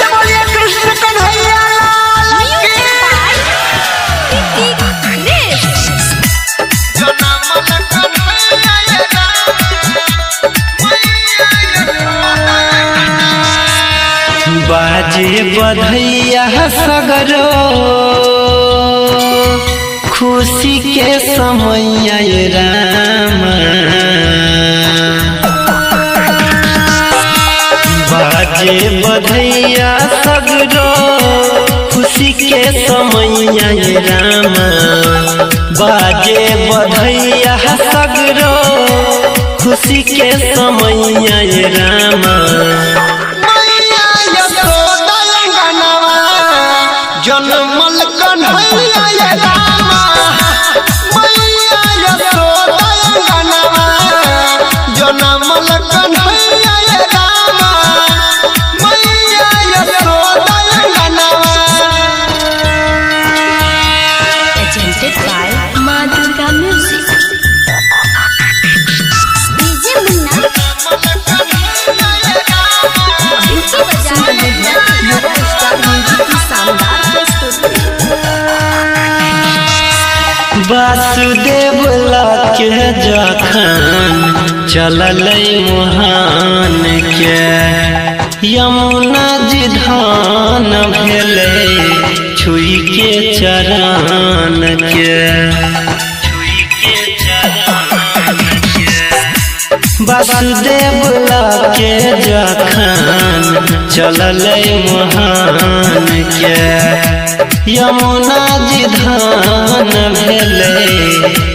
बोलिए कृष्ण कन्हैया लाल की। बाजे बधैया सगरो खुशी के समय राम। बाजे बधैया सगरो खुशी के समय राम। बाजे बधैया सगरो खुशी के समय राम। जनमल कन्हैया रामा मैया यशोदा अंगनवा। जनमल कन्हैया रामा मैया यशोदा अंगनवा। Presented by Ma Durga Music. DJ Munna Beauty Bazaar Yoga Star Music की शानदार प्रस्तुति। वासुदेव लाके जखन चलल मुहान के यमुना जी धान भेले छुई के चरण के। वासुदेव लाके जखन चलल मुहान के यमुना जी धान भेले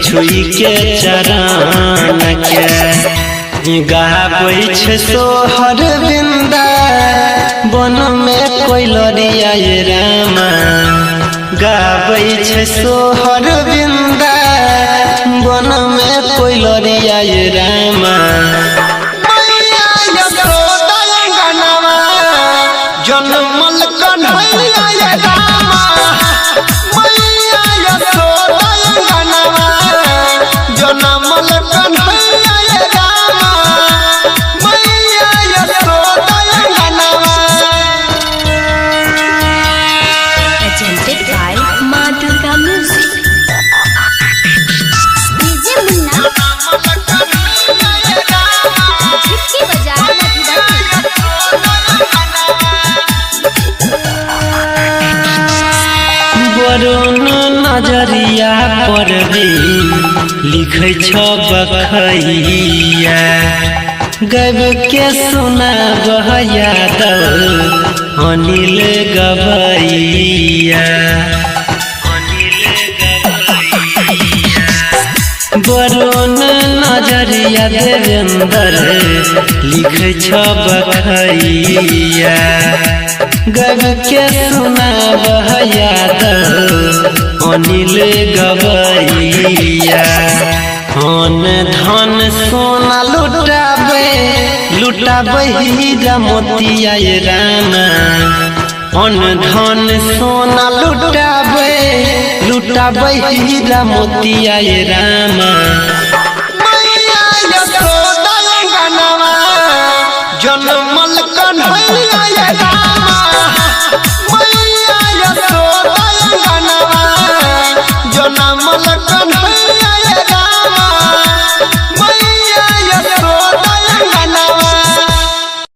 छुई के चरण के। गाबै छै सोहर बिंदा बन में कोइलरिया रामा। गाबै छै सोहर बिंदा बन में कोइलरिया रामा। मैया यशोदा अंगनवा जनमल कन्हैया रामा मैया यशोदा अंगनवा। जनमल कन्हैया रामा मैया यशोदा अंगनवा। Presented by Ma Durga Music. DJ Munna Beauty Bazaar Varun नजरिया पर भी लिखै छ बखैया। गब के सुनाब यादव अनिल गबैया। वरुण नजरिया देवेंद्र लिखै छ बखैया। गब के सुनाब यादव अनिल गबैया। धन धन सोना लुटाबै हीरा मोतिया रामा। अन धन सोना लुटाबै हीरा मोतिया रामा। मैया यशोदा अंगनवा जनमल कन्हैया रामा